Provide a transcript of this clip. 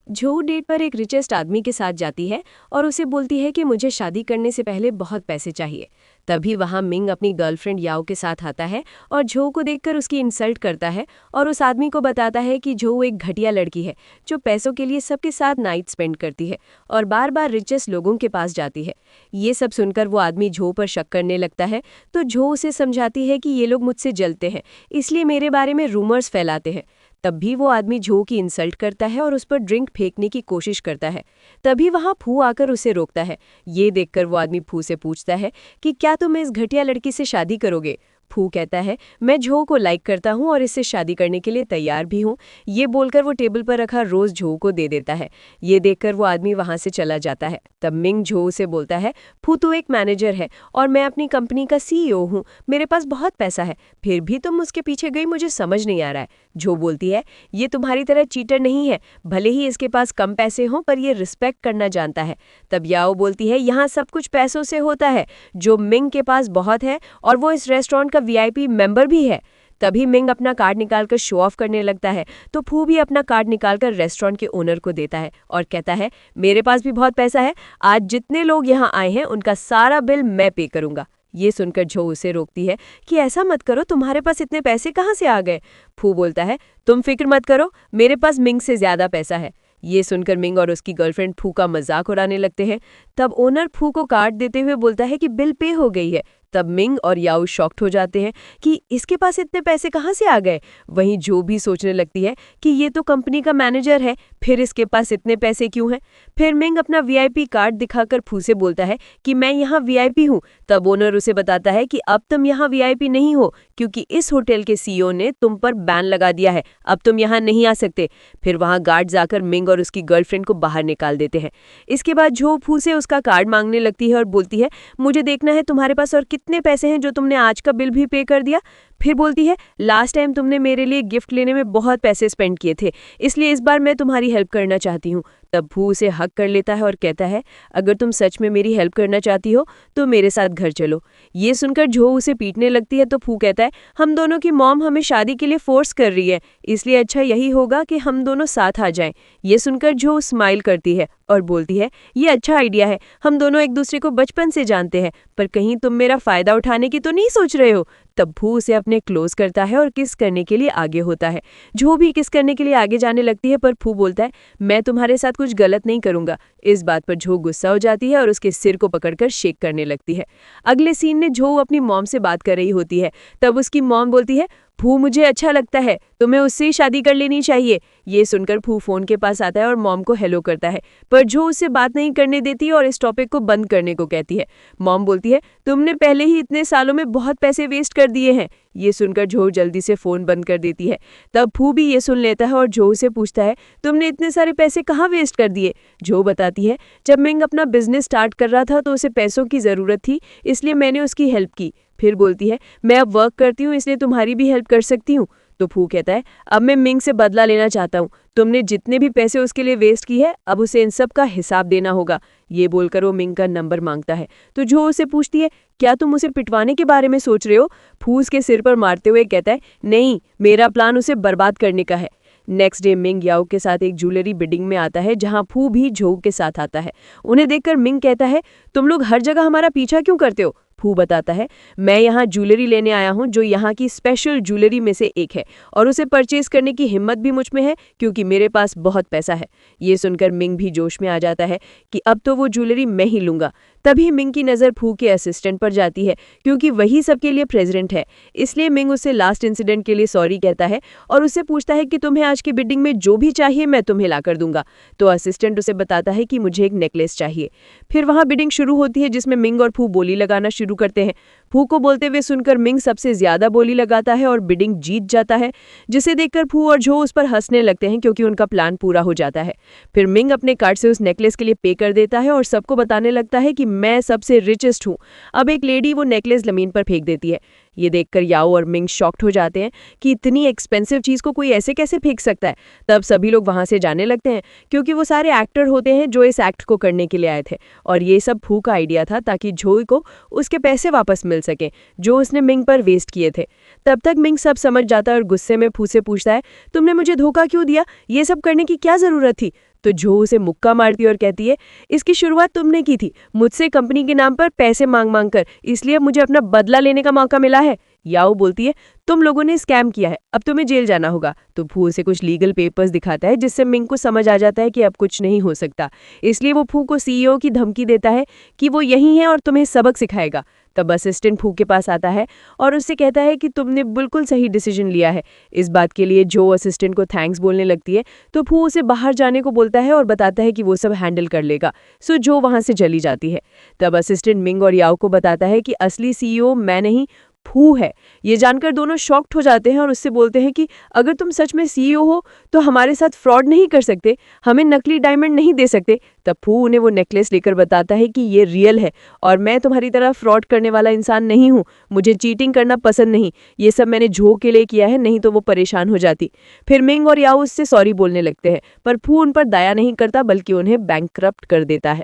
जो डेट पर एक रिचेस्ट आदमी के साथ जाती है और उसे बोलती है कि मुझे शादी करने से पहले बहुत पैसे चाहिए। तभी वहां मिंग अपनी गर्लफ्रेंड याओ के साथ आता है और जो को देखकर उसकी इंसल्ट करता है और उस आदमी को बताता है कि जो एक घटिया लड़की है जो पैसों के लिए सबके साथ नाइट स्पेंड करती है और बार बार रिचेस्ट लोगों के पास जाती है। ये सब सुनकर वो आदमी जो पर शक करने लगता है तो जो उसे समझाती है कि ये लोग मुझसे जलते हैं, इसलिए मेरे बारे में रूमर्स फैलाते हैं। तब भी वो आदमी जो की इंसल्ट करता है और उस पर ड्रिंक फेंकने की कोशिश करता है। तभी वहां फू आकर उसे रोकता है। ये देखकर वो आदमी फू से पूछता है कि क्या तुम इस घटिया लड़की से शादी करोगे। फू कहता है मैं झो को लाइक करता हूँ और इससे शादी करने के लिए तैयार भी हूँ। ये बोलकर वो टेबल पर रखा रोज झो को दे देता है। ये देखकर वो आदमी वहां से चला जाता है। तब मिंग झो से बोलता है फू तू एक मैनेजर है और मैं अपनी कंपनी का सीईओ हूँ, मेरे पास बहुत पैसा है, फिर भी तुम उसके पीछे गई, मुझे समझ नहीं आ रहा है। झो बोलती है ये तुम्हारी तरह चीटर नहीं है, भले ही इसके पास कम पैसे हों पर ये रिस्पेक्ट करना जानता है। तब याओ बोलती है यहाँ सब कुछ पैसों से होता है, जो मिंग के पास बहुत है और वो इस रेस्टोरेंट का वीआईपी मेंबर भी है। तभी मिंग अपना कार्ड निकालकर शो ऑफ करने लगता है तो फू भी अपना कार्ड निकालकर रेस्टोरेंट के ओनर को देता है और कहता है मेरे पास भी बहुत पैसा है, आज जितने लोग यहाँ आए हैं उनका सारा बिल मैं पे करूंगा। ये सुनकर झो उसे रोकती है कि ऐसा मत करो, तुम्हारे पास इतने पैसे कहाँ से आ गए। फू बोलता है तुम फिक्र मत करो, मेरे पास मिंग से ज्यादा पैसा है। ये सुनकर मिंग और उसकी गर्लफ्रेंड फू का मजाक उड़ाने लगते हैं। तब ओनर फू को कार्ड देते हुए बोलता है कि बिल पे हो गई है। तब मिंग और याओ शॉक्ड हो जाते हैं कि इसके पास इतने पैसे कहाँ से आ गए। वहीं जो भी सोचने लगती है कि ये तो कंपनी का मैनेजर है, फिर इसके पास इतने पैसे क्यों हैं। फिर मिंग अपना वीआईपी कार्ड दिखाकर फू से बोलता है कि मैं यहाँ वीआईपी हूँ। तब ओनर उसे बताता है कि अब तुम यहाँ वीआईपी नहीं हो क्योंकि इस होटल के सीईओ ने तुम पर बैन लगा दिया है, अब तुम यहाँ नहीं आ सकते। फिर वहां गार्ड जाकर मिंग और उसकी गर्लफ्रेंड को बाहर निकाल देते हैं। इसके बाद जो फू से उसका कार्ड मांगने लगती है और बोलती है मुझे देखना है तुम्हारे पास और कितने पैसे हैं जो तुमने आज का बिल भी पे कर दिया। फिर बोलती है लास्ट टाइम तुमने मेरे लिए गिफ्ट लेने में बहुत पैसे स्पेंड किए थे, इसलिए इस बार मैं तुम्हारी हेल्प करना चाहती हूँ। तब फू उसे हक कर लेता है और कहता है अगर तुम सच में मेरी हेल्प करना चाहती हो तो मेरे साथ घर चलो। ये सुनकर जो उसे पीटने लगती है तो फू कहता है हम दोनों की मॉम हमें शादी के लिए फोर्स कर रही है, इसलिए अच्छा यही होगा कि हम दोनों साथ आ जाएं। ये सुनकर जो स्माइल करती है और बोलती है ये अच्छा आइडिया है, हम दोनों एक दूसरे को बचपन से जानते हैं, पर कहीं तुम मेरा फायदा उठाने की तो नहीं सोच रहे हो। तब फू उसे अपने क्लोज करता है और किस करने के लिए आगे होता है। जो भी किस करने के लिए आगे जाने लगती है पर फू बोलता है मैं तुम्हारे साथ कुछ गलत नहीं करूंगा। इस बात पर झो गुस्सा हो जाती है और उसके सिर को पकड़कर शेक करने लगती है। अगले सीन में झो अपनी मॉम से बात कर रही होती है। तब उसकी मॉम बोलती है फू मुझे अच्छा लगता है, तुम्हें उससे ही शादी कर लेनी चाहिए। ये सुनकर फू फोन के पास आता है और मॉम को हेलो करता है, पर जो उससे बात नहीं करने देती और इस टॉपिक को बंद करने को कहती है। मॉम बोलती है तुमने पहले ही इतने सालों में बहुत पैसे वेस्ट कर दिए हैं। ये सुनकर जो जल्दी से फोन बंद कर देती है। तब फू भी ये सुन लेता है और जो से पूछता है तुमने इतने सारे पैसे कहाँ वेस्ट कर दिए। जो बताती है जब मिंग अपना बिजनेस स्टार्ट कर रहा था तो उसे पैसों की जरूरत थी, इसलिए मैंने उसकी हेल्प की। फिर बोलती है मैं अब वर्क करती हूँ इसलिए तुम्हारी भी हेल्प कर सकती हूँ। तो फू कहता है अब मैं मिंग से बदला लेना चाहता हूँ, तुमने जितने भी पैसे उसके लिए वेस्ट की है अब उसे इन सब का हिसाब देना होगा। ये बोलकर वो मिंग का नंबर मांगता है तो जो उसे पूछती है क्या तुम उसे पिटवाने के बारे में सोच रहे हो। फू उसके सिर पर मारते हुए कहता है नहीं, मेरा प्लान उसे बर्बाद करने का है। नेक्स्ट डे मिंग याओ के साथ एक ज्वेलरी बिडिंग में आता है जहां फू भी झो के साथ आता है। उन्हें देखकर मिंग कहता है तुम लोग हर जगह हमारा पीछा क्यों करते हो। फू बताता है मैं यहाँ ज्वेलरी लेने आया हूँ जो यहाँ की स्पेशल ज्वेलरी में से एक है और उसे परचेज करने की हिम्मत भी मुझ में है क्योंकि मेरे पास बहुत पैसा है। ये सुनकर मिंग भी जोश में आ जाता है कि अब तो वो ज्वेलरी मैं ही लूंगा। तभी मिंग की नज़र फू के असिस्टेंट पर जाती है क्योंकि वही सबके लिए प्रेसिडेंट है, इसलिए मिंग उससे लास्ट इंसिडेंट के लिए सॉरी कहता है और उससे पूछता है कि तुम्हें आज की बिडिंग में जो भी चाहिए मैं तुम्हें ला कर दूंगा। तो असिस्टेंट उसे बताता है कि मुझे एक नेकलेस चाहिए। फिर वहां बिडिंग शुरू होती है जिसमें मिंग और फू बोली लगाना शुरू करते हैं। फू को बोलते हुए सुनकर मिंग सबसे ज्यादा बोली लगाता है और बिडिंग जीत जाता है, जिसे देखकर फू और झो उस पर हंसने लगते हैं क्योंकि उनका प्लान पूरा हो जाता है। फिर मिंग अपने कार्ड से उस नेकलेस के लिए पे कर देता है और सबको बताने लगता है कि मैं सबसे रिचेस्ट हूँ। अब एक लेडी वो नेकलेस जमीन पर फेंक देती है। ये देखकर याओ और मिंग शॉक्ड हो जाते हैं कि इतनी एक्सपेंसिव चीज को कोई ऐसे कैसे फेंक सकता है। तब सभी लोग वहां से जाने लगते हैं क्योंकि वो सारे एक्टर होते हैं जो इस एक्ट को करने के लिए आए थे और ये सब फू का आइडिया था ताकि झो को उसके पैसे वापस मिल सके जो उसने मिंग पर वेस्ट किए थे। तब तक मिंग सब समझ जाता है और गुस्से में फू से पूछता है तुमने मुझे धोखा क्यों दिया, ये सब करने की क्या जरूरत थी। तो जो उसे मुक्का मारती है और कहती है, इसकी शुरुआत तुमने की थी, मुझसे कंपनी के नाम पर पैसे मांग मांग कर, इसलिए अब मुझे अपना बदला लेने का मौका मिला है। याओ बोलती है, तुम लोगों ने स्कैम किया है, अब तुम्हें जेल जाना होगा। तो फू उसे कुछ लीगल पेपर्स दिखाता है, जिससे मिंग को समझ आ जाता है कि अब कुछ नहीं हो सकता। इसलिए वो फू को सीईओ की धमकी देता है कि वो यही है और तुम्हें सबक सिखाएगा। तब असिस्टेंट फू के पास आता है और उससे कहता है कि तुमने बिल्कुल सही डिसीजन लिया है। इस बात के लिए जो असिस्टेंट को थैंक्स बोलने लगती है, तो फू उसे बाहर जाने को बोलता है और बताता है कि वो सब हैंडल कर लेगा। सो जो वहां से चली जाती है। तब असिस्टेंट मिंग और याओ को बताता है कि असली सीईओ मैं नहीं, फू है। ये जानकर दोनों शॉक्ड हो जाते हैं और उससे बोलते हैं कि अगर तुम सच में सीईओ हो तो हमारे साथ फ्रॉड नहीं कर सकते, हमें नकली डायमंड नहीं दे सकते। तब फू उन्हें वो नेकलेस लेकर बताता है कि ये रियल है और मैं तुम्हारी तरह फ्रॉड करने वाला इंसान नहीं हूँ, मुझे चीटिंग करना पसंद नहीं, ये सब मैंने झो के लिए किया है, नहीं तो वो परेशान हो जाती। फिर मिंग और याओ उससे सॉरी बोलने लगते हैं, पर फू उन पर दया नहीं करता बल्कि उन्हें बैंकक्रप्ट कर देता है।